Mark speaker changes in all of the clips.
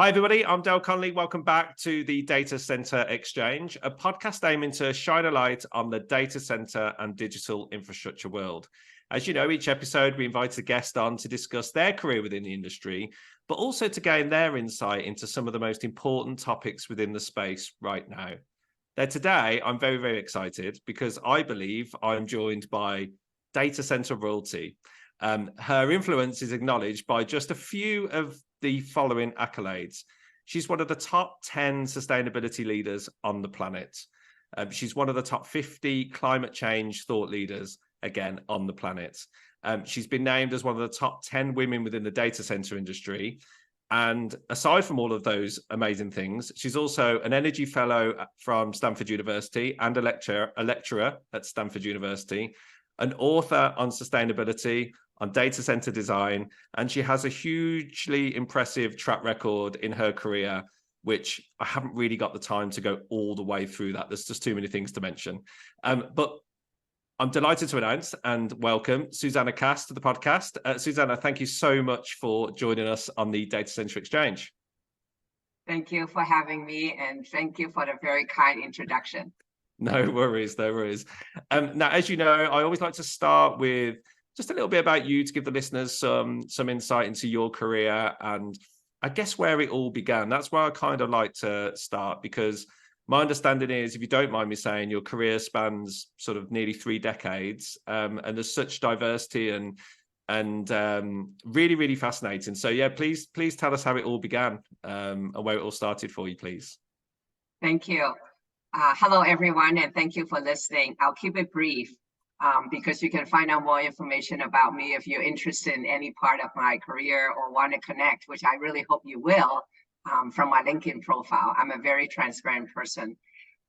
Speaker 1: Hi, everybody. I'm d.connolly. Welcome back to the Data Center Exchange, a podcast aiming to shine a light on the data center and digital infrastructure world. As you know, each episode we invite a guest on to discuss their career within the industry, but also to gain their insight into some of the most important topics within the space right now. Now, today, I'm very, very excited because I believe I'm joined by data center royalty. Her influence is acknowledged by just a few of the following accolades. She's one of the top 10 sustainability leaders on the planet. She's one of the top 50 climate change thought leaders, again, on the planet. She's been named as one of the top 10 women within the data center industry. And aside from all of those amazing things, she's also an energy fellow from Stanford University and a lecturer at Stanford University, an author on sustainability, on data center design, and she has a hugely impressive track record in her career, which I haven't really got the time to go all the way through that. There's just too many things to mention. But I'm delighted to announce and welcome Susanna Kass to the podcast. Susanna, thank you so much for joining us on the Data Center Exchange.
Speaker 2: Thank you for having me, and thank you for the very kind introduction.
Speaker 1: No worries, no worries. Now, as you know, I always like to start with just a little bit about you to give the listeners some insight into your career and I guess where it all began. That's where I kind of like to start, because my understanding is, if you don't mind me saying, your career spans sort of nearly 3 decades, and there's such diversity and really, really fascinating. So yeah, please tell us how it all began and where it all started for you, please.
Speaker 2: Thank you. Hello, everyone, and thank you for listening. I'll keep it brief because you can find out more information about me if you're interested in any part of my career or want to connect, which I really hope you will, from my LinkedIn profile. I'm a very transparent person.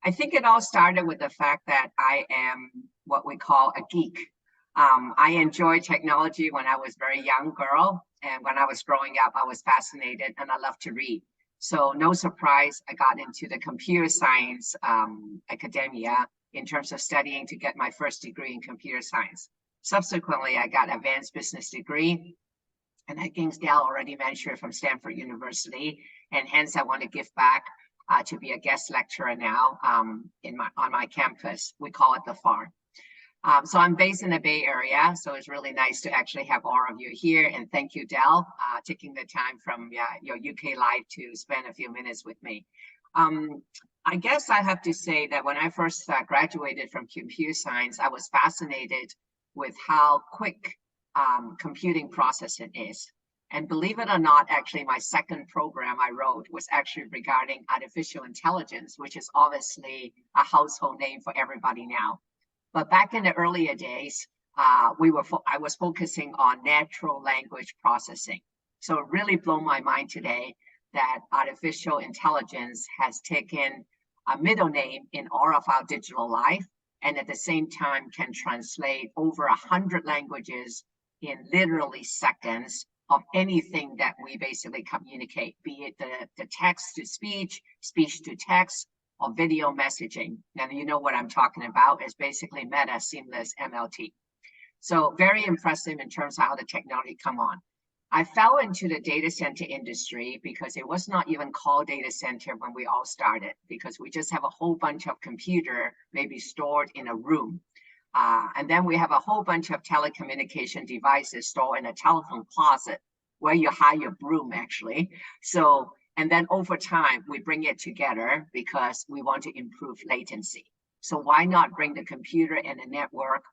Speaker 2: I think it all started with the fact that I am what we call a geek. I enjoyed technology when I was a very young girl, and when I was growing up, I was fascinated and I love to read. So no surprise, I got into the computer science academia in terms of studying to get my first degree in computer science. Subsequently, I got advanced business degree, and I think Dell already mentioned, from Stanford University, and hence I want to give back to be a guest lecturer now on my campus. We call it the farm. So I'm based in the Bay Area, so it's really nice to actually have all of you here. And thank you, Dell, taking the time from your UK live to spend a few minutes with me. I guess I have to say that when I first graduated from computer science, I was fascinated with how quick computing processing is. And believe it or not, actually, my second program I wrote was actually regarding artificial intelligence, which is obviously a household name for everybody now. But back in the earlier days, I was focusing on natural language processing. So it really blew my mind today that artificial intelligence has taken a middle name in all of our digital life, and at the same time can translate over 100 languages in literally seconds of anything that we basically communicate, be it the text to speech, speech to text, or video messaging. Now, you know what I'm talking about. Is basically meta seamless MLT. So very impressive in terms of how the technology come on. I fell into the data center industry because it was not even called data center when we all started, because we just have a whole bunch of computer maybe stored in a room. And then we have a whole bunch of telecommunication devices stored in a telephone closet where you hide your broom, actually. So, and then over time, we bring it together because we want to improve latency. So why not bring the computer and the network?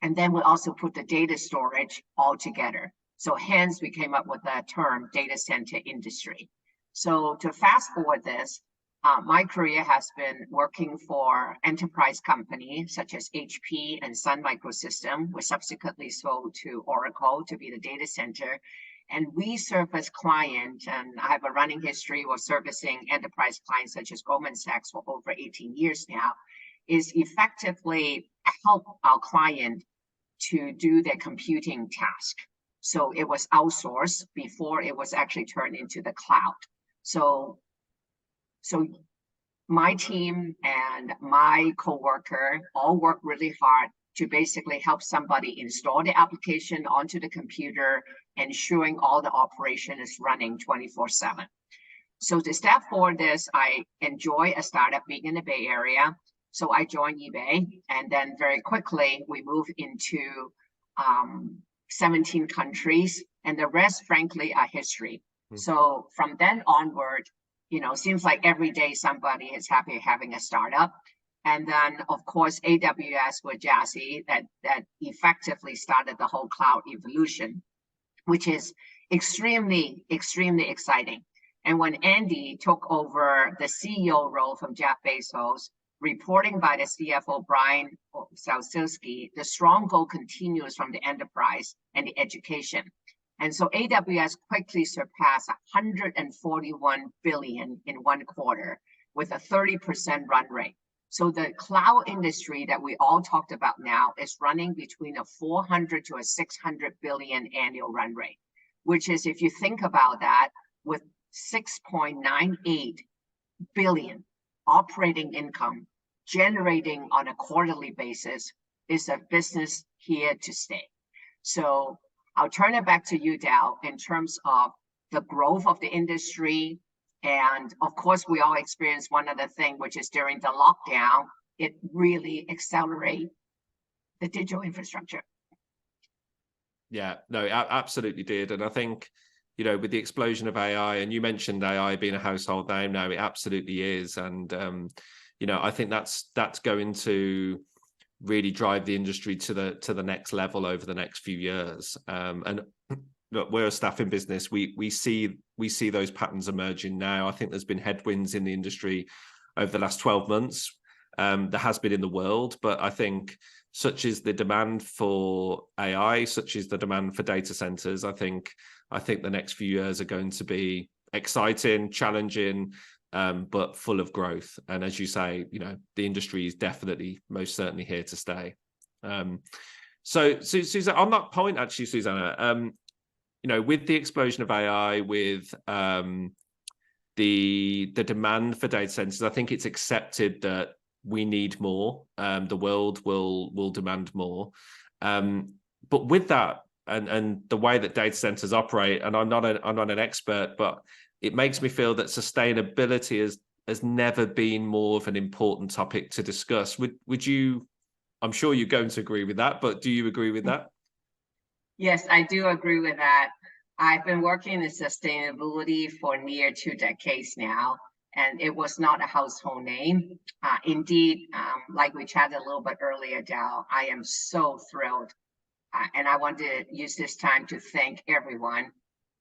Speaker 2: And then we also put the data storage all together. So hence we came up with the term data center industry. So to fast forward this, my career has been working for enterprise companies such as HP and Sun Microsystem, which subsequently sold to Oracle to be the data center. And we serve as client, and I have a running history of servicing enterprise clients such as Goldman Sachs for over 18 years now, is effectively help our client to do their computing task. So it was outsourced before it was actually turned into the cloud. So my team and my coworker all work really hard to basically help somebody install the application onto the computer, ensuring all the operation is running 24/7. So to step forward this, I enjoy a startup being in the Bay Area. So I joined eBay, and then very quickly we moved into 17 countries, and the rest, frankly, are history. So from then onward, seems like every day somebody is happy having a startup. And then, of course, AWS with Jassy that effectively started the whole cloud evolution, which is extremely, extremely exciting. And when Andy took over the CEO role from Jeff Bezos, reporting by the CFO Brian Salsilski, the strong goal continues from the enterprise and the education. And so AWS quickly surpassed 141 billion in one quarter with a 30% run rate. So the cloud industry that we all talked about now is running between a 400 to a 600 billion annual run rate, which is, if you think about that, with 6.98 billion operating income generating on a quarterly basis, is a business here to stay. So I'll turn it back to you, Dal, in terms of the growth of the industry. And of course, we all experienced one other thing, which is during the lockdown, it really accelerated the digital infrastructure.
Speaker 1: Yeah, no, it absolutely did. And I think, with the explosion of AI, and you mentioned AI being a household name now, it absolutely is. And, I think that's going to really drive the industry to the next level over the next few years. And look, we're a staffing business. We see those patterns emerging now. I think there's been headwinds in the industry over the last 12 months. There has been in the world, but I think such is the demand for AI, such is the demand for data centers. I think the next few years are going to be exciting, challenging, but full of growth. And as you say, the industry is definitely, most certainly here to stay. So Susanna, on that point, actually, Susanna, with the explosion of AI, with the demand for data centers, I think it's accepted that we need more. The world will demand more. But with that, and the way that data centers operate, and I'm not an expert, but it makes me feel that sustainability has never been more of an important topic to discuss. Would you? I'm sure you're going to agree with that, but do you agree with that?
Speaker 2: Yes, I do agree with that. I've been working in sustainability for near 2 decades now, and it was not a household name. Indeed, like we chatted a little bit earlier, Dal, I am so thrilled. And I want to use this time to thank everyone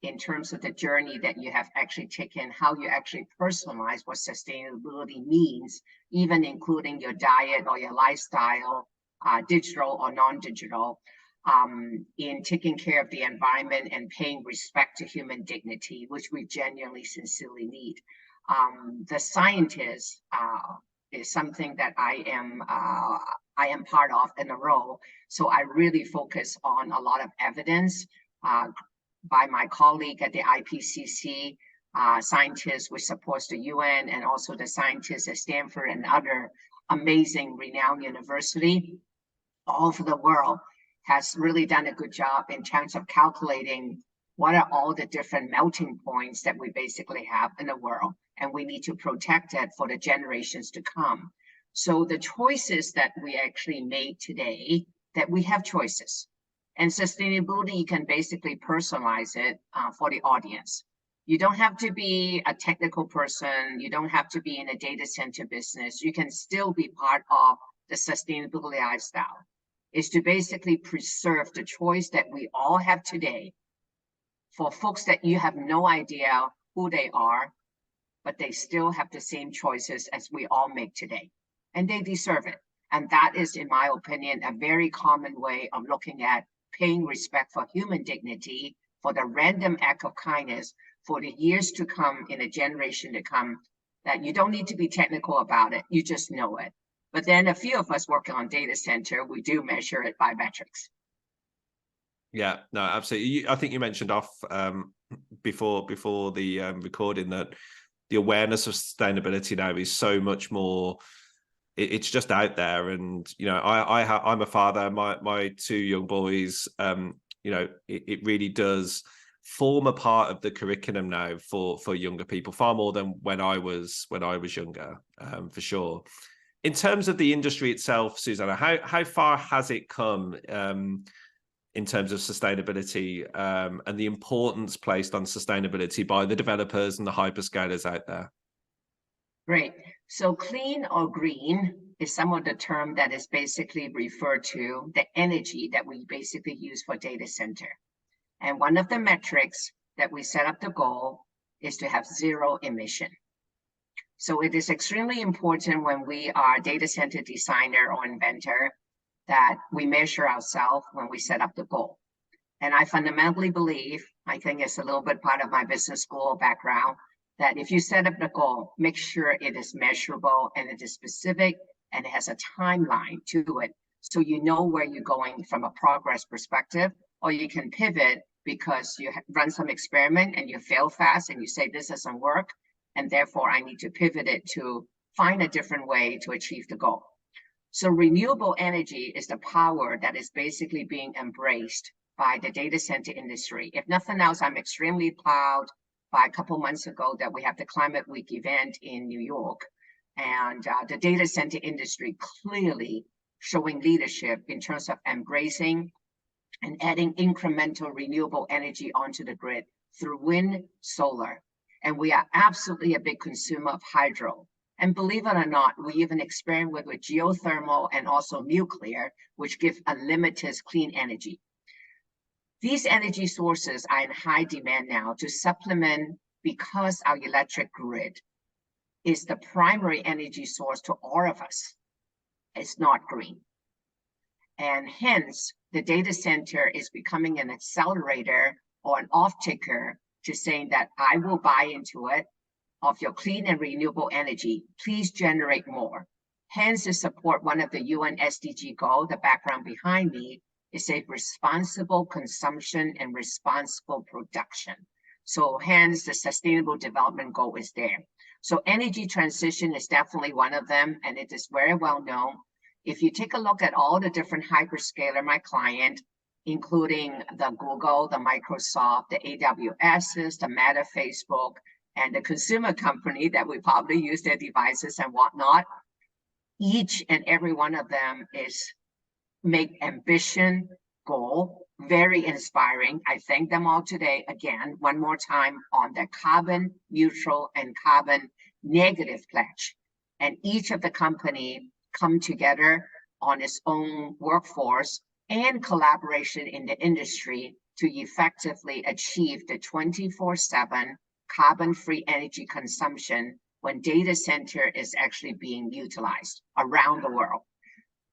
Speaker 2: in terms of the journey that you have actually taken, how you actually personalize what sustainability means, even including your diet or your lifestyle, digital or non-digital, in taking care of the environment and paying respect to human dignity, which we genuinely, sincerely need. The scientist is something that I am part of in a role. So I really focus on a lot of evidence by my colleague at the Ep6, scientists which supports the UN, and also the scientists at Stanford and other amazing renowned university all over the world, has really done a good job in terms of calculating what are all the different melting points that we basically have in the world, and we need to protect it for the generations to come. So the choices that we actually made today, that we have choices. And sustainability, you can basically personalize it for the audience. You don't have to be a technical person. You don't have to be in a data center business. You can still be part of the sustainability lifestyle. Is to basically preserve the choice that we all have today for folks that you have no idea who they are, but they still have the same choices as we all make today. And they deserve it. And that is, in my opinion, a very common way of looking at paying respect for human dignity, for the random act of kindness, for the years to come, in a generation to come, that you don't need to be technical about it. You just know it. But then a few of us working on data center, we do measure it by metrics.
Speaker 1: Yeah, no, absolutely. I think you mentioned off before the recording that the awareness of sustainability now is so much more. It's just out there, and I'm a father. My 2 young boys. It really does form a part of the curriculum now for younger people, far more than when I was younger, for sure. In terms of the industry itself, Susanna, how far has it come in terms of sustainability and the importance placed on sustainability by the developers and the hyperscalers out there?
Speaker 2: Great. So clean or green is some of the term that is basically referred to the energy that we basically use for data center. And one of the metrics that we set up the goal is to have zero emission. So it is extremely important when we are a data center designer or inventor that we measure ourselves when we set up the goal. And I fundamentally believe, I think it's a little bit part of my business school background, that if you set up the goal, make sure it is measurable and it is specific and it has a timeline to it. So you know where you're going from a progress perspective, or you can pivot because you run some experiment and you fail fast and you say, this doesn't work, and therefore I need to pivot it to find a different way to achieve the goal. So renewable energy is the power that is basically being embraced by the data center industry. If nothing else, I'm extremely proud by a couple months ago that we have the Climate Week event in New York, and the data center industry clearly showing leadership in terms of embracing and adding incremental renewable energy onto the grid through wind, solar. And we are absolutely a big consumer of hydro. And believe it or not, we even experiment with geothermal and also nuclear, which give unlimited clean energy. These energy sources are in high demand now to supplement, because our electric grid is the primary energy source to all of us. It's not green. And hence, the data center is becoming an accelerator or an off-taker to saying that I will buy into it of your clean and renewable energy. Please generate more. Hence, to support one of the UN SDG goals, the background behind me is a responsible consumption and responsible production. So hence, the sustainable development goal is there. So energy transition is definitely one of them, and it is very well known. If you take a look at all the different hyperscaler, my client, including the Google, the Microsoft, the AWSs, the Meta, Facebook, and the consumer company that we probably use their devices and whatnot, each and every one of them is make ambition goal very inspiring. I thank them all today again, one more time, on the carbon neutral and carbon negative pledge. And each of the company come together on its own workforce and collaboration in the industry to effectively achieve the 24/7 carbon-free energy consumption when data center is actually being utilized around the world.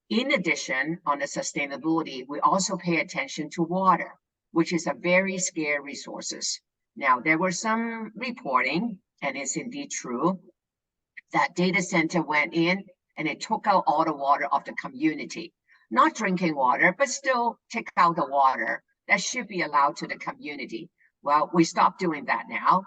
Speaker 2: In addition, on the sustainability, we also pay attention to water, which is a very scarce resource. Now, there was some reporting, and it's indeed true, that data center went in and it took out all the water of the community. Not drinking water, but still take out the water that should be allowed to the community. Well, we stopped doing that now.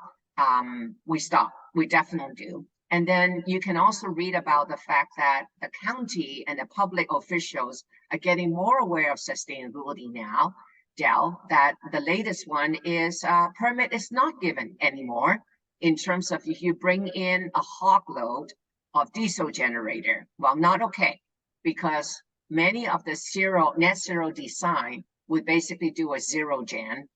Speaker 2: We definitely do. And then you can also read about the fact that the county and the public officials are getting more aware of sustainability now, Del, that the latest one is permit is not given anymore in terms of if you bring in a hog load of diesel generator. Well, not okay, because many of the net zero design would basically do a zero gen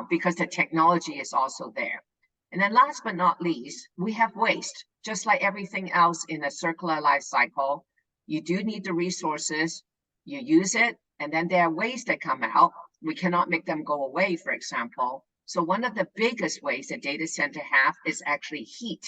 Speaker 2: because the technology is also there. And then last but not least, we have waste. Just like everything else in a circular life cycle, you do need the resources, you use it, and then there are waste that come out. We cannot make them go away, for example. So one of the biggest ways the data center have is actually heat.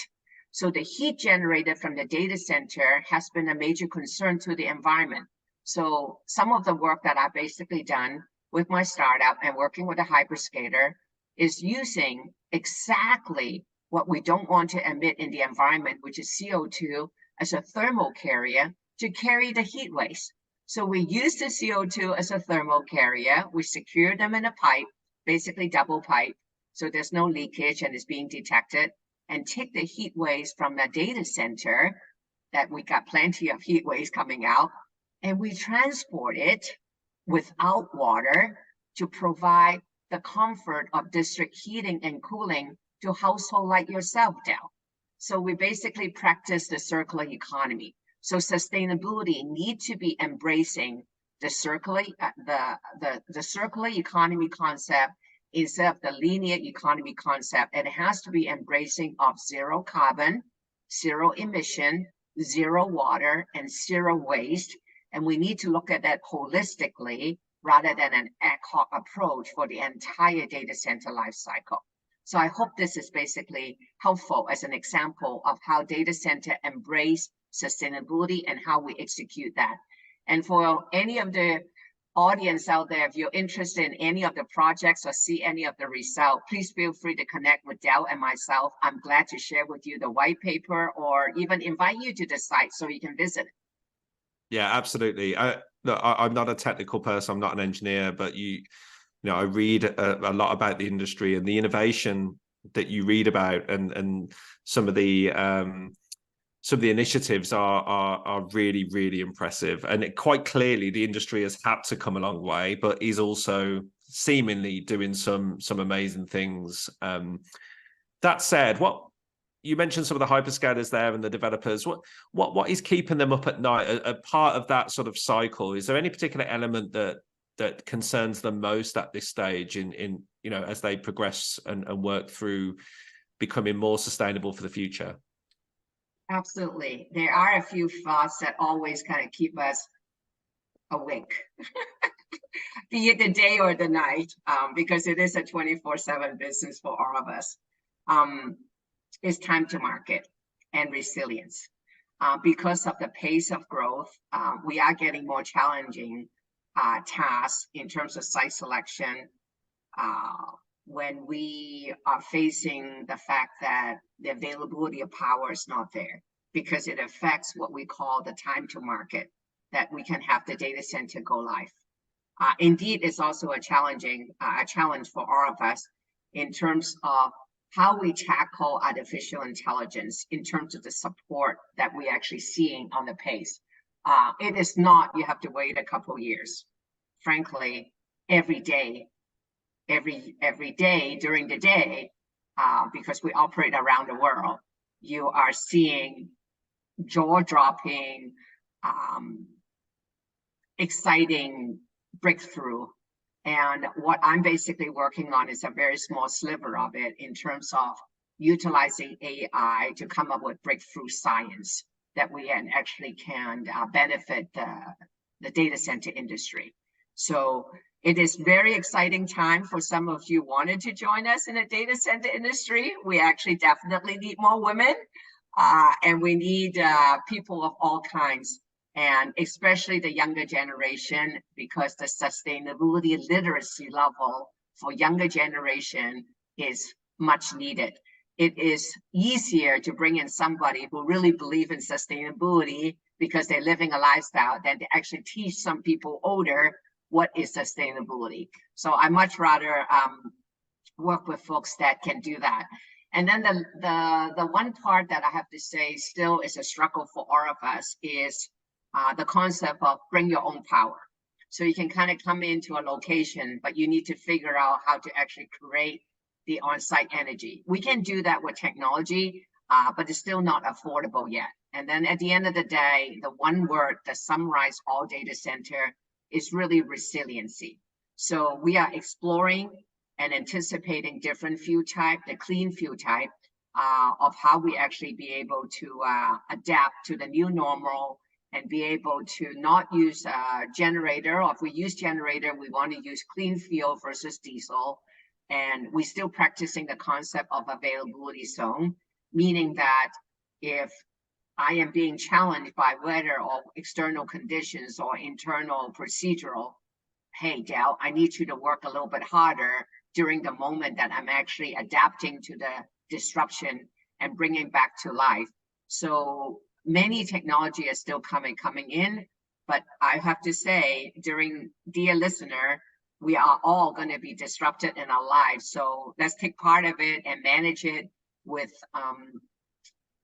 Speaker 2: So the heat generated from the data center has been a major concern to the environment. So some of the work that I've basically done with my startup and working with a hyperscaler is using exactly what we don't want to emit in the environment, which is CO2, as a thermal carrier to carry the heat waste. So we use the CO2 as a thermal carrier. We secure them in a pipe, basically double pipe, so there's no leakage and it's being detected, and take the heat waste from the data center, that we got plenty of heat waste coming out, and we transport it without water to provide the comfort of district heating and cooling to household like yourself, Dell. So we basically practice the circular economy. So sustainability need to be embracing the circular economy concept instead of the linear economy concept. And it has to be embracing of zero carbon, zero emission, zero water, and zero waste. And we need to look at that holistically rather than an ad hoc approach for the entire data center life cycle. So I hope this is basically helpful as an example of how data center embrace sustainability and how we execute that. And for any of the audience out there, if you're interested in any of the projects or see any of the result, please feel free to connect with Dell and myself. I'm glad to share with you the white paper or even invite you to the site so you can visit.
Speaker 1: Yeah, absolutely. I'm not a technical person. I'm not an engineer, but I read a lot about the industry and the innovation that you read about, and some of the initiatives are really, really impressive. And quite clearly, the industry has had to come a long way, but is also seemingly doing some amazing things. That said, you mentioned some of the hyperscalers there and the developers. What is keeping them up at night? A part of that sort of cycle, is there any particular element that concerns them most at this stage in as they progress and work through becoming more sustainable for the future?
Speaker 2: Absolutely. There are a few thoughts that always kind of keep us awake, be it the day or the night, because it is a 24/7 business for all of us. Is time to market and resilience. Because of the pace of growth, we are getting more challenging tasks in terms of site selection when we are facing the fact that the availability of power is not there, because it affects what we call the time to market, that we can have the data center go live. Indeed, it's also a challenge for all of us in terms of how we tackle artificial intelligence in terms of the support that we're actually seeing on the pace. It is not, you have to wait a couple years. Frankly, every day during the day, because we operate around the world, you are seeing jaw-dropping, exciting breakthrough. And what I'm basically working on is a very small sliver of it in terms of utilizing AI to come up with breakthrough science that we actually can benefit the data center industry. So it is very exciting time for some of you wanted to join us in the data center industry. We actually definitely need more women, and we need people of all kinds, and especially the younger generation, because the sustainability literacy level for younger generation is much needed. It is easier to bring in somebody who really believe in sustainability because they're living a lifestyle than to actually teach some people older what is sustainability. So I much rather work with folks that can do that. And then the one part that I have to say still is a struggle for all of us is the concept of bring your own power. So you can kind of come into a location, but you need to figure out how to actually create the on-site energy. We can do that with technology, but it's still not affordable yet. And then at the end of the day, the one word that summarizes all data center is really resiliency. So we are exploring and anticipating different fuel type, the clean fuel type, of how we actually be able to adapt to the new normal and be able to not use a generator, or if we use generator, we want to use clean fuel versus diesel. And we're still practicing the concept of availability zone, meaning that if I am being challenged by weather or external conditions or internal procedural, hey, Dell, I need you to work a little bit harder during the moment that I'm actually adapting to the disruption and bringing back to life. So many technology is still coming in, but I have to say, dear listener, we are all going to be disrupted in our lives. So let's take part of it and manage it with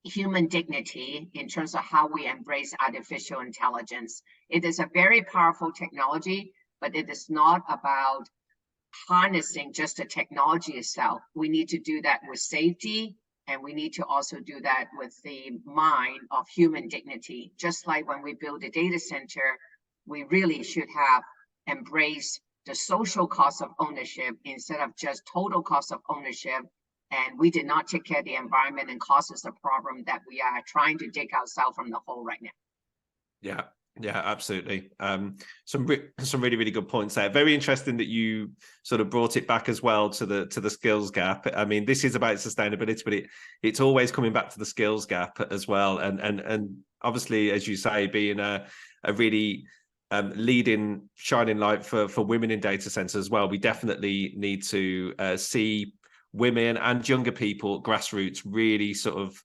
Speaker 2: human dignity in terms of how we embrace artificial intelligence. It is a very powerful technology, but it is not about harnessing just the technology itself. We need to do that with safety, and we need to also do that with the mind of human dignity. Just like when we build a data center, we really should have embraced the social cost of ownership instead of just total cost of ownership. And we did not take care of the environment and cause us a problem that we are trying to dig ourselves from the hole right now.
Speaker 1: Yeah, yeah, absolutely. Some really, really good points there. Very interesting that you sort of brought it back as well to the skills gap. I mean, this is about sustainability, but it's always coming back to the skills gap as well. And obviously, as you say, being a really leading shining light for women in data centers as well, we definitely need to see women and younger people, grassroots, really sort of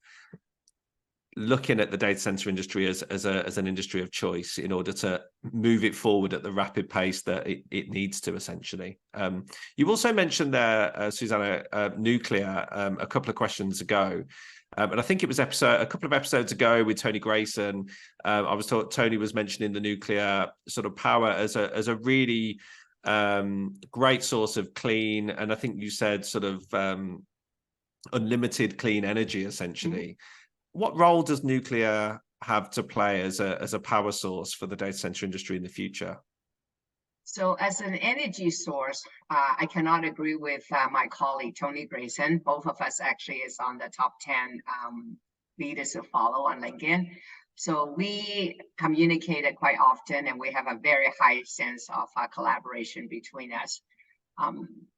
Speaker 1: looking at the data center industry as an industry of choice in order to move it forward at the rapid pace that it needs to, essentially. You also mentioned there, Susanna, nuclear a couple of questions ago. And I think it was a couple of episodes ago with Tony Grayson. I was taught Tony was mentioning the nuclear sort of power as a really great source of clean, and I think you said sort of unlimited clean energy, essentially. Mm-hmm. What role does nuclear have to play as a power source for the data center industry in the future?
Speaker 2: So as an energy source, I cannot agree with my colleague, Tony Grayson. Both of us actually is on the top 10 leaders to follow on LinkedIn. So we communicated quite often, and we have a very high sense of collaboration between us.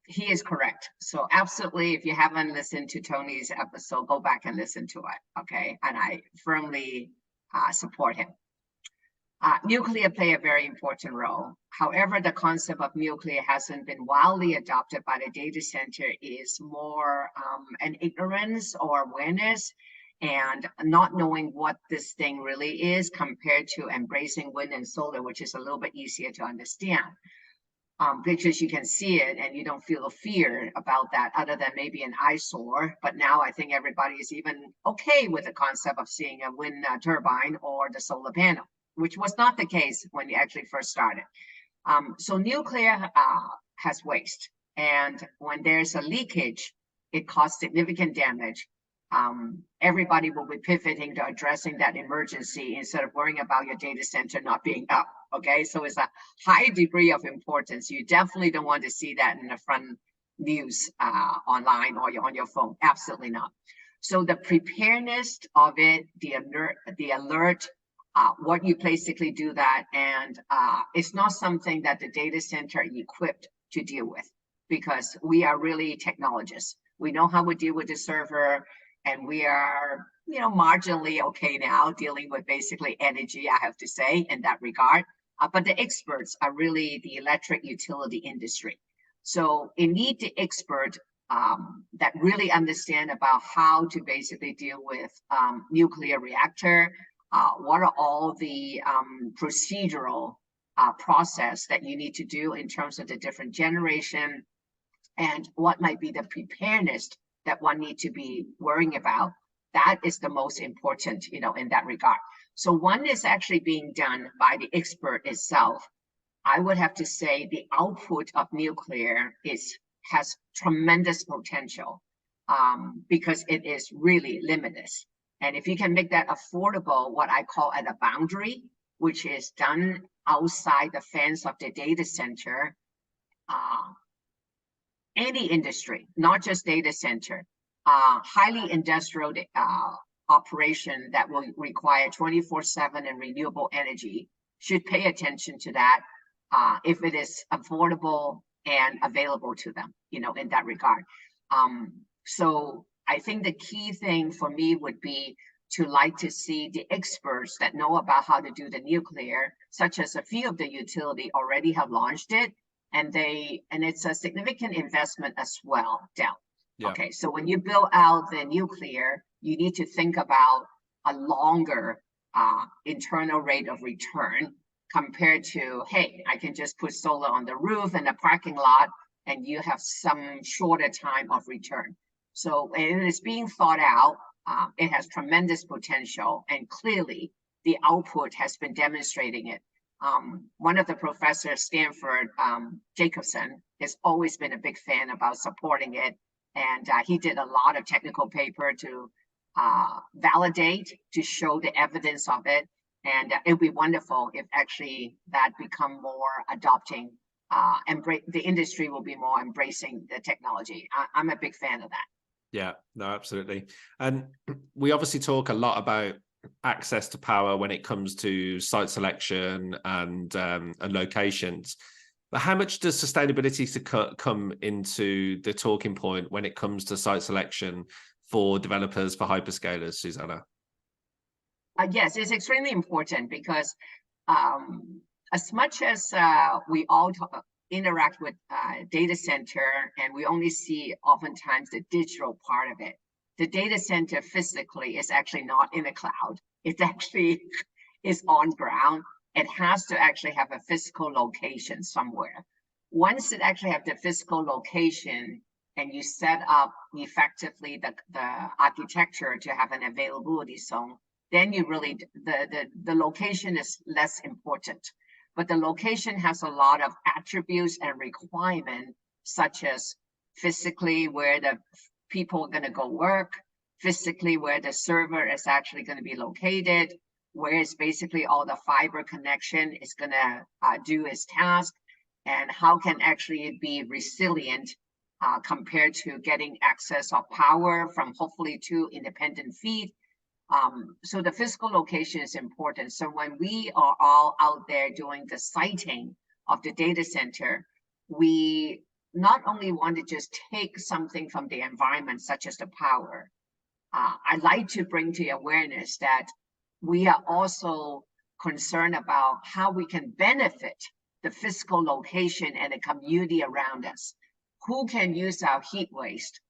Speaker 2: He is correct. So absolutely, if you haven't listened to Tony's episode, go back and listen to it, okay? And I firmly support him. Nuclear play a very important role. However, the concept of nuclear hasn't been widely adopted by the data center is more an ignorance or awareness and not knowing what this thing really is compared to embracing wind and solar, which is a little bit easier to understand. Because you can see it and you don't feel a fear about that other than maybe an eyesore. But now I think everybody is even okay with the concept of seeing a wind turbine or the solar panel, which was not the case when you actually first started. So nuclear has waste. And when there's a leakage, it causes significant damage. Everybody will be pivoting to addressing that emergency instead of worrying about your data center not being up, okay? So it's a high degree of importance. You definitely don't want to see that in the front news online or on your phone, absolutely not. So the preparedness of it, the alert, what you basically do that, and it's not something that the data center is equipped to deal with because we are really technologists. We know how we deal with the server, and we are, marginally okay now dealing with basically energy, I have to say, in that regard. But the experts are really the electric utility industry. So you need the expert that really understand about how to basically deal with nuclear reactor. What are all the procedural process that you need to do in terms of the different generation, and what might be the preparedness that one need to be worrying about. That is the most important, in that regard. So one is actually being done by the expert itself. I would have to say the output of nuclear has tremendous potential because it is really limitless. And if you can make that affordable, what I call at a boundary, which is done outside the fence of the data center, any industry, not just data center, highly industrial operation that will require 24/7 and renewable energy should pay attention to that if it is affordable and available to them, in that regard. So I think the key thing for me would be to like to see the experts that know about how to do the nuclear, such as a few of the utility already have launched it, and it's a significant investment as well, Del. Yeah. Okay, so when you build out the nuclear, you need to think about a longer internal rate of return compared to, hey, I can just put solar on the roof and a parking lot, and you have some shorter time of return. So it is being thought out. It has tremendous potential, and clearly the output has been demonstrating it. one of the professors, Stanford, Jacobson, has always been a big fan about supporting it. And he did a lot of technical paper to validate, to show the evidence of it. And it would be wonderful if actually that become more adopting, the industry will be more embracing the technology. I'm a big fan of that.
Speaker 1: Yeah, no, absolutely. And we obviously talk a lot about access to power when it comes to site selection and locations. But how much does sustainability come into the talking point when it comes to site selection for developers, for hyperscalers, Susanna?
Speaker 2: Yes, it's extremely important because as much as we all interact with data center and we only see oftentimes the digital part of it, the data center physically is actually not in the cloud. It actually is on ground. It has to actually have a physical location somewhere. Once it actually have the physical location and you set up effectively the architecture to have an availability zone, then you really, the location is less important. But the location has a lot of attributes and requirements, such as physically where the people are going to go work, physically where the server is actually going to be located, where it's basically all the fiber connection is going to do its task, and how can actually it be resilient compared to getting access of power from hopefully 2 independent feed. So the physical location is important. So when we are all out there doing the siting of the data center, we not only want to just take something from the environment, such as the power. I'd like to bring to your awareness that we are also concerned about how we can benefit the physical location and the community around us. Who can use our heat waste?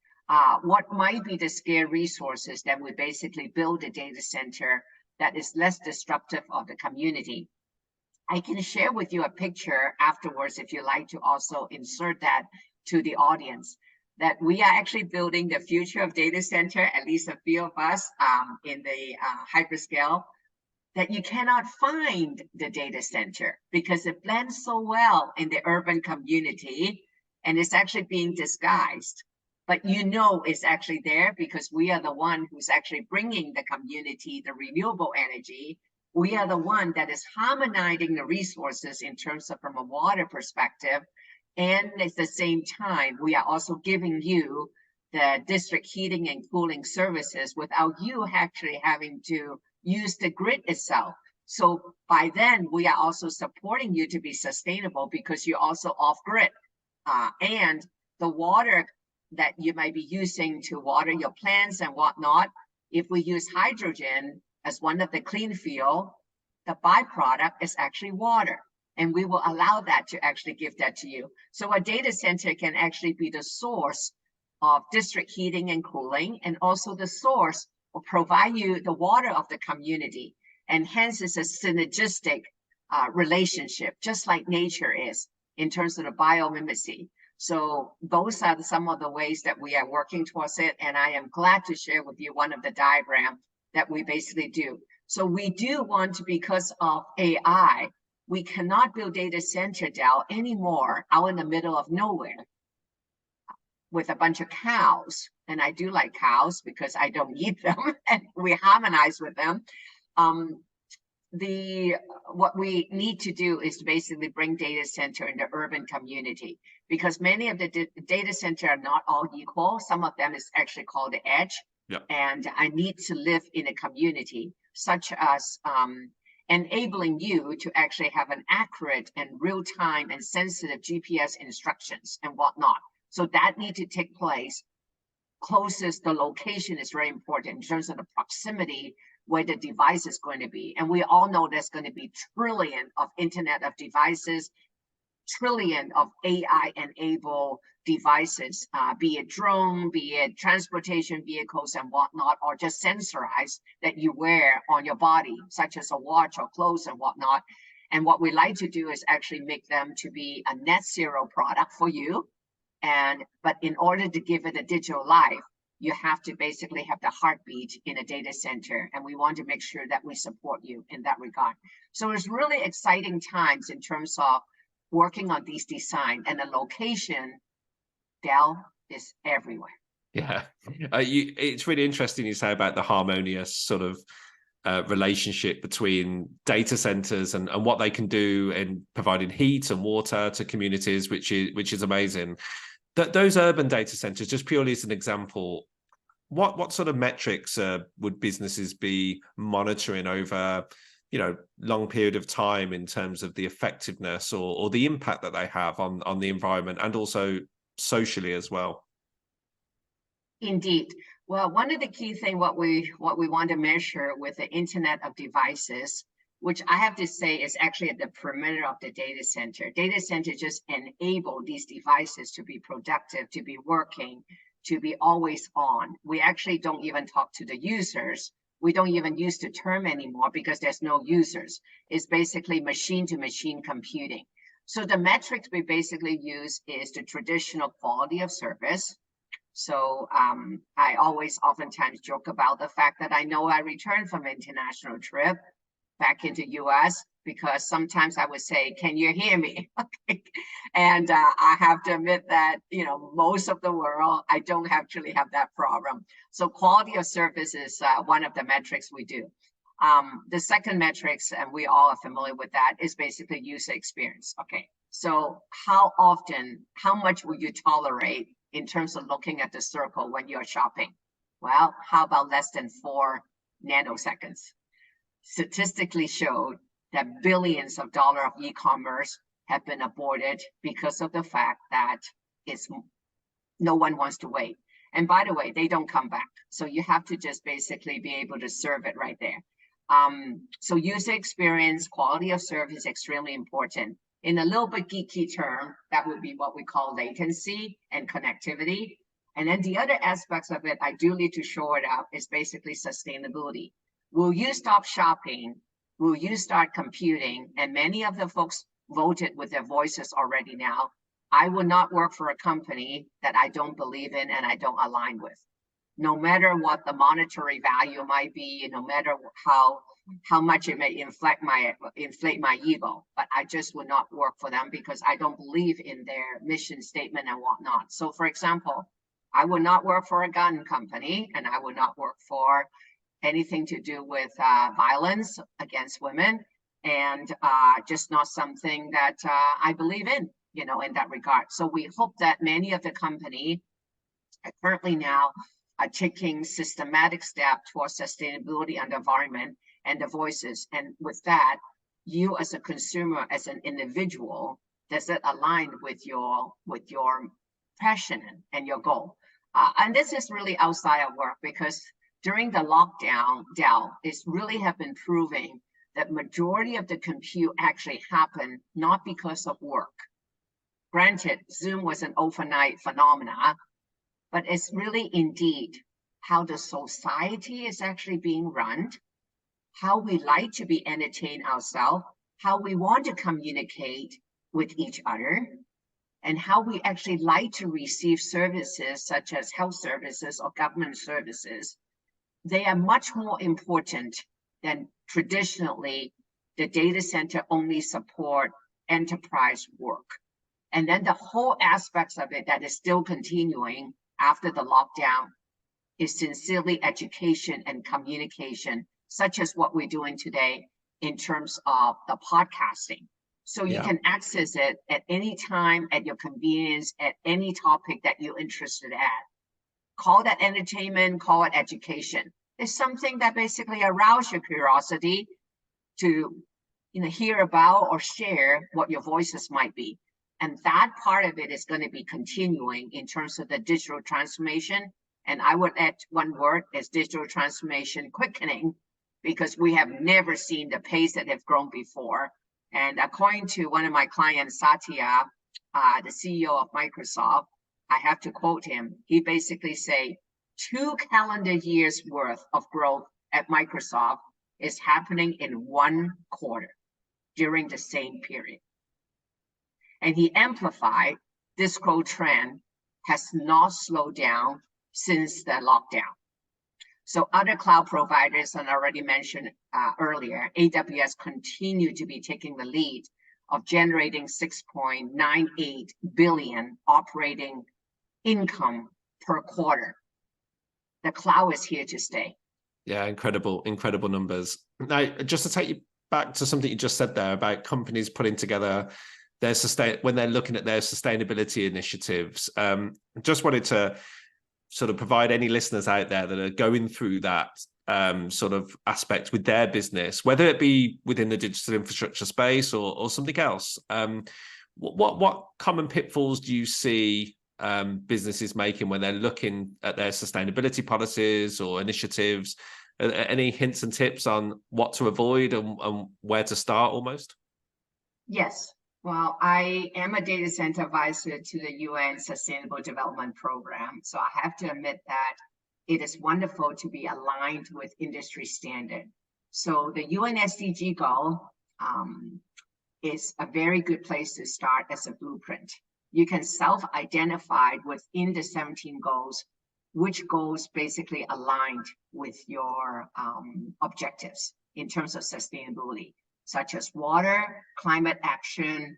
Speaker 2: What might be the scarce resources that we basically build a data center that is less disruptive of the community? I can share with you a picture afterwards if you like to also insert that to the audience, that we are actually building the future of data center, at least a few of us in the hyperscale, that you cannot find the data center because it blends so well in the urban community and it's actually being disguised. But you know it's actually there because we are the one who's actually bringing the community the renewable energy. We are the one that is harmonizing the resources in terms of from a water perspective. And at the same time, we are also giving you the district heating and cooling services without you actually having to use the grid itself. So by then, we are also supporting you to be sustainable because you're also off grid. And the water that you might be using to water your plants and whatnot, if we use hydrogen as one of the clean fuel, the byproduct is actually water. And we will allow that to actually give that to you. So a data center can actually be the source of district heating and cooling, and also the source will provide you the water of the community. And hence it's a synergistic relationship, just like nature is in terms of the biomimicry. So those are some of the ways that we are working towards it. And I am glad to share with you one of the diagrams that we basically do. So we do want to, because of AI, we cannot build data center down anymore out in the middle of nowhere with a bunch of cows. And I do like cows because I don't eat them and we harmonize with them. What we need to do is to basically bring data center in the urban community, because many of the data center are not all equal. Some of them is actually called the edge.
Speaker 1: Yep.
Speaker 2: And I need to live in a community, such as enabling you to actually have an accurate and real-time and sensitive GPS instructions and whatnot. So that need to take place closest. The location is very important in terms of the proximity where the device is going to be. And we all know there's going to be trillion of Internet of devices, trillion of AI-enabled devices, be it drone, be it transportation vehicles and whatnot, or just sensorized that you wear on your body, such as a watch or clothes and whatnot. And what we like to do is actually make them to be a net zero product for you. But in order to give it a digital life, you have to basically have the heartbeat in a data center, and we want to make sure that we support you in that regard. So it's really exciting times in terms of working on these design, and the location, Dell, is everywhere.
Speaker 1: Yeah, it's really interesting you say about the harmonious sort of relationship between data centers and what they can do in providing heat and water to communities, which is amazing. Those urban data centers, just purely as an example, what sort of metrics would businesses be monitoring over, long period of time in terms of the effectiveness or the impact that they have on the environment and also socially as well?
Speaker 2: Indeed. Well, one of the key things what we want to measure with the Internet of Devices, which I have to say is actually at the perimeter of the data center. Data center just enable these devices to be productive, to be working, to be always on. We actually don't even talk to the users. We don't even use the term anymore because there's no users. It's basically machine-to-machine computing. So the metrics we basically use is the traditional quality of service. So I always oftentimes joke about the fact that I know I returned from an international trip back into US because sometimes I would say, can you hear me? And I have to admit that, most of the world, I don't actually have that problem. So quality of service is one of the metrics we do. The second metrics, and we all are familiar with that, is basically user experience. Okay, so how much will you tolerate in terms of looking at the circle when you're shopping? Well, how about less than 4 nanoseconds? Statistically showed that billions of dollars of e-commerce have been aborted because of the fact that no one wants to wait. And by the way, they don't come back. So you have to just basically be able to serve it right there. So user experience, quality of service is extremely important. In a little bit geeky term, that would be what we call latency and connectivity. And then the other aspects of it, I do need to show it out, is basically sustainability. Will you stop shopping? Will you start computing? And many of the folks voted with their voices already now. I will not work for a company that I don't believe in and I don't align with. No matter what the monetary value might be, no matter how much it may inflate my ego, but I just would not work for them because I don't believe in their mission statement and whatnot. So for example, I would not work for a gun company, and I would not work for anything to do with violence against women, and just not something that I believe in, in that regard. So we hope that many of the company currently now are taking systematic steps towards sustainability and environment and the voices. And with that, you as a consumer, as an individual, does it align with your passion and your goal? And this is really outside of work, because during the lockdown, Dell, it's really have been proving that majority of the compute actually happened not because of work. Granted, Zoom was an overnight phenomena, but it's really indeed how the society is actually being run, how we like to be entertained ourselves, how we want to communicate with each other, and how we actually like to receive services such as health services or government services. They are much more important than traditionally the data center only support enterprise work. And then the whole aspects of it that is still continuing after the lockdown is sincerely education and communication, such as what we're doing today in terms of the podcasting. So you can access it at any time, at your convenience, at any topic that you're interested at. Call that entertainment, call it education. It's something that basically arouses your curiosity to hear about or share what your voices might be. And that part of it is going to be continuing in terms of the digital transformation. And I would add one word, is digital transformation quickening, because we have never seen the pace that have grown before. And according to one of my clients, Satya, the CEO of Microsoft, I have to quote him. He basically say 2 calendar years worth of growth at Microsoft is happening in 1 quarter during the same period. And he amplified this growth trend has not slowed down since the lockdown. So other cloud providers, and I already mentioned earlier, AWS continue to be taking the lead of generating 6.98 billion operating income per quarter. The cloud is here to stay.
Speaker 1: Yeah, incredible numbers. Now, just to take you back to something you just said there about companies putting together their when they're looking at their sustainability initiatives, just wanted to sort of provide any listeners out there that are going through that sort of aspect with their business, whether it be within the digital infrastructure space or something else. What common pitfalls do you see businesses making when they're looking at their sustainability policies or initiatives? Any hints and tips on what to avoid and where to start almost?
Speaker 2: Yes. Well, I am a data center advisor to the UN Sustainable Development Program. So I have to admit that it is wonderful to be aligned with industry standard. So the UN SDG goal is a very good place to start as a blueprint. You can self-identify within the 17 goals, which goals basically aligned with your objectives in terms of sustainability, such as water, climate action,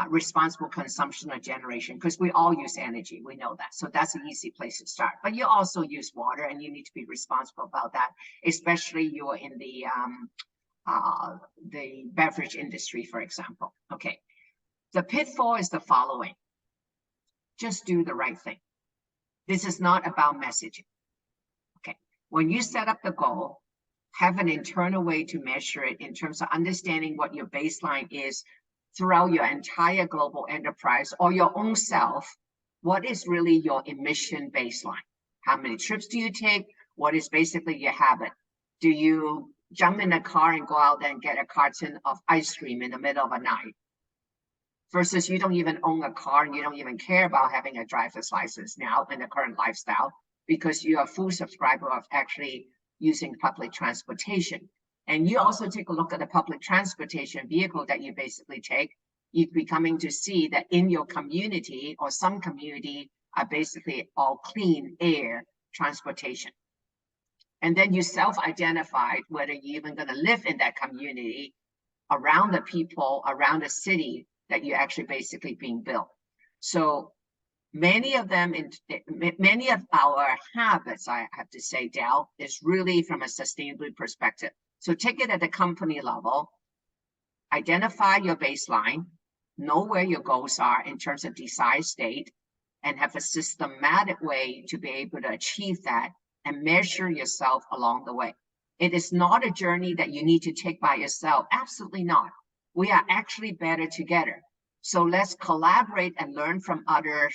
Speaker 2: responsible consumption or generation, because we all use energy, we know that. So that's an easy place to start. But you also use water and you need to be responsible about that, especially you're in the beverage industry, for example. Okay, the pitfall is the following. Just do the right thing. This is not about messaging. Okay, when you set up the goal, have an internal way to measure it in terms of understanding what your baseline is throughout your entire global enterprise or your own self. What is really your emission baseline? How many trips do you take? What is basically your habit? Do you jump in a car and go out and get a carton of ice cream in the middle of the night? Versus you don't even own a car and you don't even care about having a driver's license now in the current lifestyle because you are a full subscriber of actually using public transportation. And you also take a look at the public transportation vehicle that you basically take, you'd be coming to see that in your community or some community are basically all clean air transportation. And then you self-identified whether you're even going to live in that community around the people, around the city that you're actually basically being built. So many of them, many of our habits, I have to say, Dell, is really from a sustainability perspective. So take it at the company level, identify your baseline, know where your goals are in terms of desired state, and have a systematic way to be able to achieve that and measure yourself along the way. It is not a journey that you need to take by yourself. Absolutely not. We are actually better together. So let's collaborate and learn from others.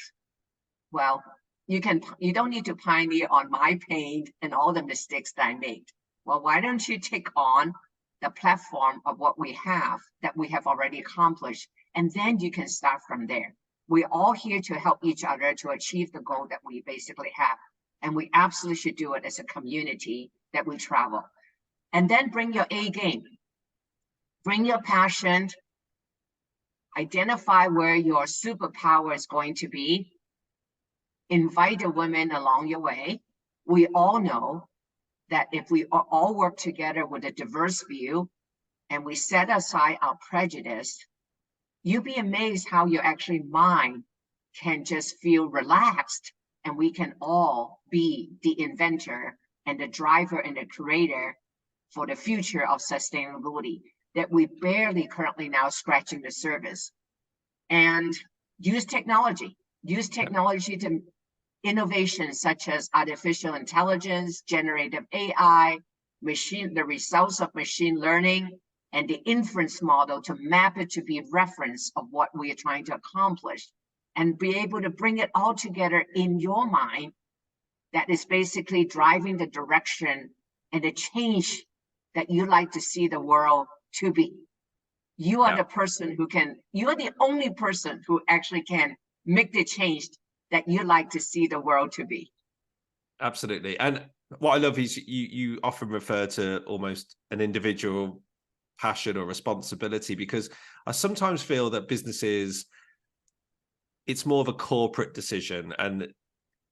Speaker 2: Well, you don't need to pioneer on my pain and all the mistakes that I made. Well, why don't you take on the platform of what we have that we have already accomplished, and then you can start from there. We're all here to help each other to achieve the goal that we basically have. And we absolutely should do it as a community that we travel. And then bring your A game. Bring your passion. Identify where your superpower is going to be. Invite the women along your way. We all know that if we all work together with a diverse view and we set aside our prejudice, you'll be amazed how your actually mind can just feel relaxed and we can all be the inventor and the driver and the creator for the future of sustainability that we barely currently now scratching the surface. And use technology to innovations such as artificial intelligence, generative AI, the results of machine learning, and the inference model to map it to be reference of what we are trying to accomplish and be able to bring it all together in your mind that is basically driving the direction and the change that you like to see the world to be. You are the person you are the only person who actually can make the change that you like to see the world to be.
Speaker 1: Absolutely. And what I love is you often refer to almost an individual passion or responsibility, because I sometimes feel that businesses, it's more of a corporate decision. And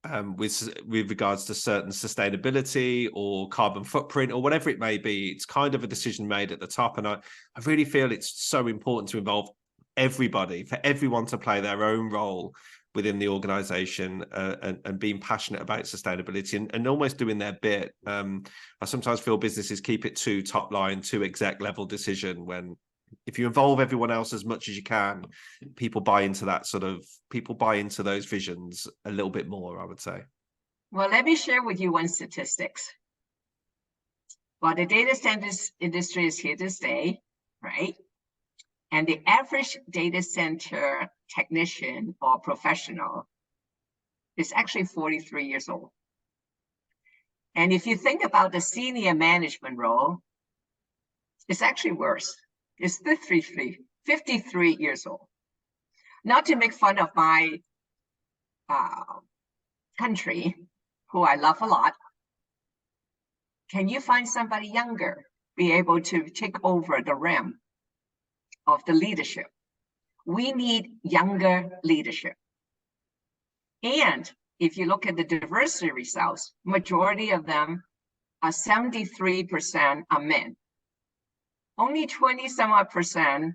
Speaker 1: with regards to certain sustainability or carbon footprint or whatever it may be. It's kind of a decision made at the top, and I really feel it's so important to involve everybody, for everyone to play their own role within the organization, and being passionate about sustainability and almost doing their bit. I sometimes feel businesses keep it too top line, too exec level decision, when if you involve everyone else as much as you can, people buy into those visions a little bit more, I would say.
Speaker 2: Well, let me share with you one statistics. Well, the data centers industry is here to stay, right? And the average data center technician or professional is actually 43 years old. And if you think about the senior management role, it's actually worse. It's 53 years old. Not to make fun of my country, who I love a lot. Can you find somebody younger be able to take over the realm of the leadership? We need younger leadership. And if you look at the diversity results, majority of them are 73% are men. Only 20-some-odd%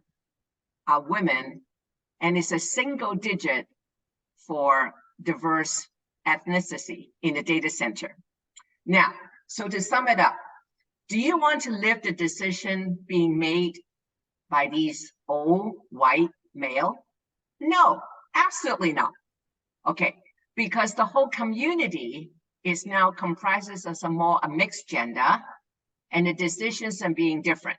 Speaker 2: are women, and it's a single digit for diverse ethnicity in the data center. Now, so to sum it up, do you want to live the decision being made by these old white male? No, absolutely not. Okay, because the whole community is now comprises of a mixed gender, and the decisions are being different.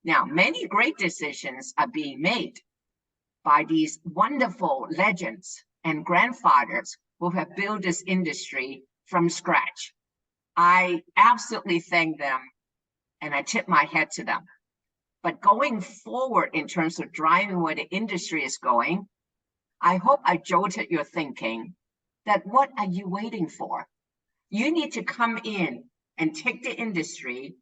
Speaker 2: Now, many great decisions are being made by these wonderful legends and grandfathers who have built this industry from scratch. I absolutely thank them, and I tip my hat to them. But going forward in terms of driving where the industry is going, I hope I jolted your thinking that what are you waiting for? You need to come in and take the industry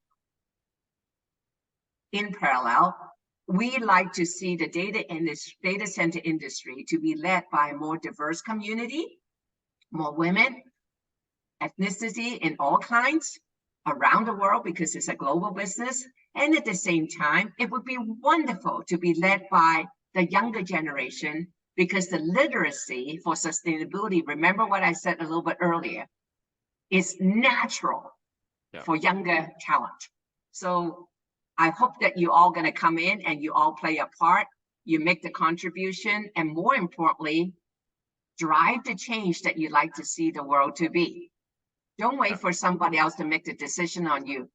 Speaker 2: in parallel. We like to see the data center industry to be led by a more diverse community, more women, ethnicity in all kinds around the world, because it's a global business. And at the same time, it would be wonderful to be led by the younger generation, because the literacy for sustainability, remember what I said a little bit earlier, is natural for younger talent. So I hope that you all going to come in and you all play a part, you make the contribution, and more importantly, drive the change that you'd like to see the world to be. Don't wait for somebody else to make the decision on you.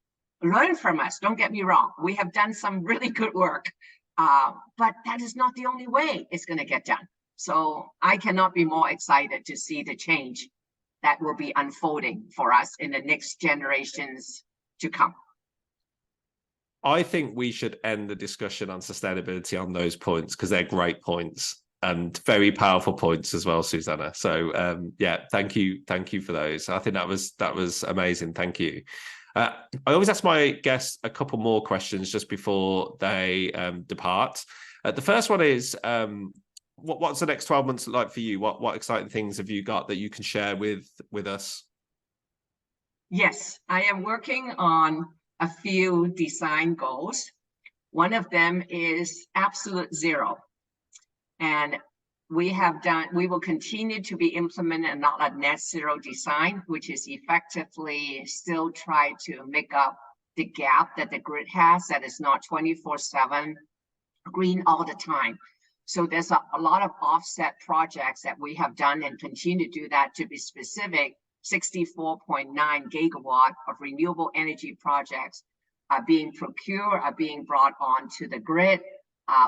Speaker 2: Learn from us. Don't get me wrong. We have done some really good work, but that is not the only way it's going to get done. So I cannot be more excited to see the change that will be unfolding for us in the next generations to come.
Speaker 1: I think we should end the discussion on sustainability on those points, because they're great points and very powerful points as well, Susanna. So yeah, thank you for those. I think that was amazing. Thank you. I always ask my guests a couple more questions just before they depart. The first one is, what's the next 12 months like for you? What exciting things have you got that you can share with us?
Speaker 2: Yes, I am working on a few design goals. One of them is absolute zero. And we will continue to be implementing not a net zero design, which is effectively still try to make up the gap that the grid has, that is not 24/7 green all the time. So there's a lot of offset projects that we have done and continue to do that. To be specific, 64.9 gigawatt of renewable energy projects are being procured, are being brought onto the grid,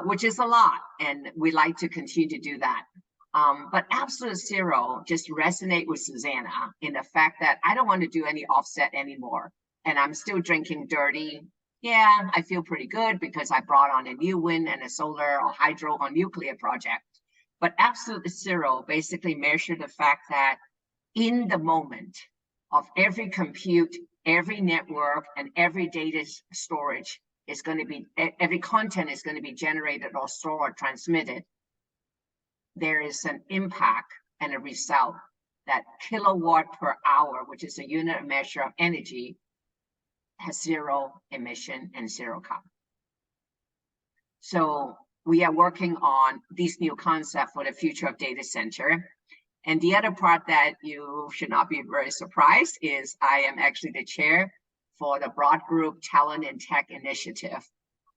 Speaker 2: which is a lot, and we like to continue to do that. But absolute zero just resonate with Susanna in the fact that I don't want to do any offset anymore, and I'm still drinking dirty. Yeah, I feel pretty good because I brought on a new wind and a solar or hydro or nuclear project. But absolute zero basically measure the fact that in the moment of every compute, every network, and every data storage is going to be, every content is going to be generated or stored or transmitted, there is an impact and a result that kilowatt per hour, which is a unit measure of energy, has zero emission and zero carbon. So we are working on this new concept for the future of data center. And the other part that you should not be very surprised is I am actually the chair for the Broad Group Talent and Tech Initiative.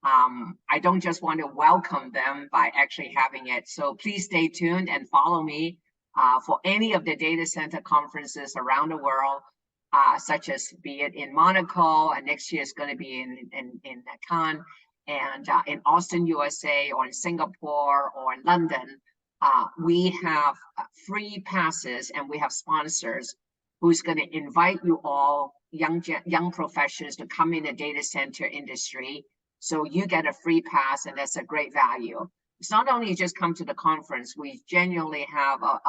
Speaker 2: I don't just want to welcome them by actually having it. So please stay tuned and follow me for any of the data center conferences around the world, such as be it in Monaco, and next year is going to be in Cannes, and in Austin, USA, or in Singapore, or in London. We have free passes, and we have sponsors who's going to invite you all, young professionals, to come in the data center industry. So you get a free pass, and that's a great value. It's not only you just come to the conference, we genuinely have a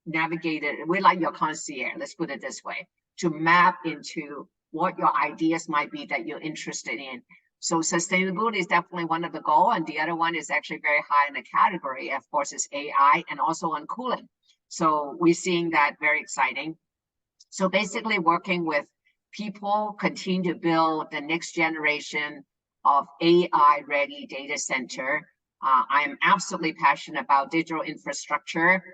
Speaker 2: navigated, we're like your concierge, let's put it this way, to map into what your ideas might be that you're interested in. So sustainability is definitely one of the goals, and the other one is actually very high in the category, of course, is AI and also on cooling. So we're seeing that very exciting. So basically working with people, continue to build the next generation of AI-ready data center. I am absolutely passionate about digital infrastructure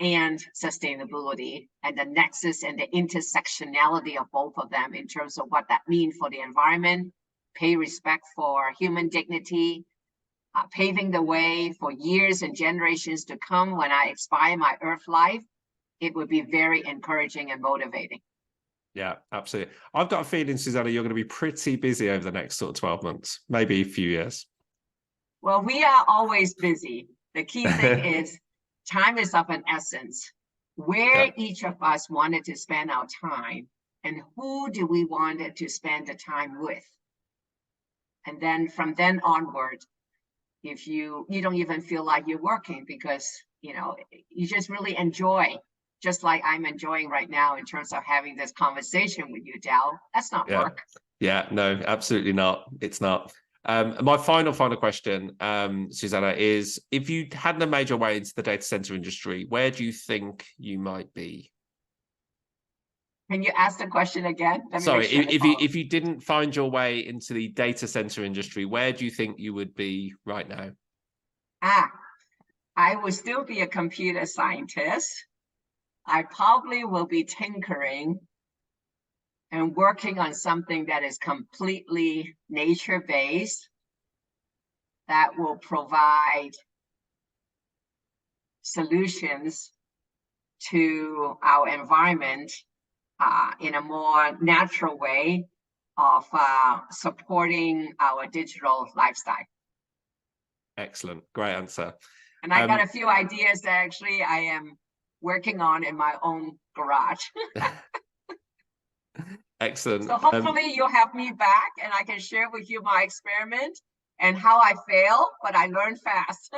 Speaker 2: and sustainability, and the nexus and the intersectionality of both of them in terms of what that means for the environment, pay respect for human dignity, paving the way for years and generations to come. When I expire my Earth life, it would be very encouraging and motivating.
Speaker 1: Yeah, absolutely. I've got a feeling, Susanna, you're going to be pretty busy over the next sort of 12 months, maybe a few years.
Speaker 2: Well, we are always busy. The key thing is time is of an essence. Where each of us wanted to spend our time, and who do we want to spend the time with? And then from then onward, if you don't even feel like you're working, because you just really enjoy, just like I'm enjoying right now in terms of having this conversation with you, Del. That's not work.
Speaker 1: Yeah, no, absolutely not. It's not. My final question, Susanna, is if you hadn't made your way into the data center industry, where do you think you might be?
Speaker 2: Can you ask the question again?
Speaker 1: Sorry, if you didn't find your way into the data center industry, where do you think you would be right now?
Speaker 2: I would still be a computer scientist. I probably will be tinkering and working on something that is completely nature-based, that will provide solutions to our environment in a more natural way of supporting our digital lifestyle.
Speaker 1: Excellent. Great answer.
Speaker 2: And I got a few ideas that actually I am working on in my own garage.
Speaker 1: Excellent.
Speaker 2: So hopefully you'll have me back and I can share with you my experiment and how I fail, but I learned fast.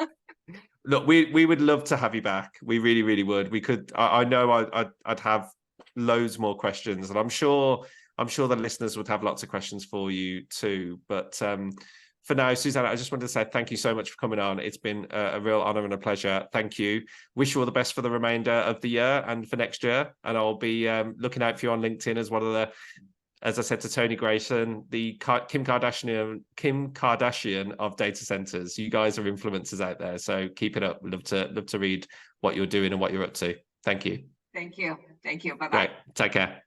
Speaker 1: Look, we would love to have you back. We really, really would. We could. I know I'd have loads more questions, and I'm sure the listeners would have lots of questions for you too. But for now, Susanna, I just wanted to say thank you so much for coming on. It's been a real honor and a pleasure. Thank you. Wish you all the best for the remainder of the year and for next year. And I'll be looking out for you on LinkedIn as one of the, as I said to Tony Grayson, the Kim Kardashian of data centers. You guys are influencers out there, so keep it up. Love to read what you're doing and what you're up to. Thank you.
Speaker 2: Thank you. Thank you. Bye-bye.
Speaker 1: Great. Take care.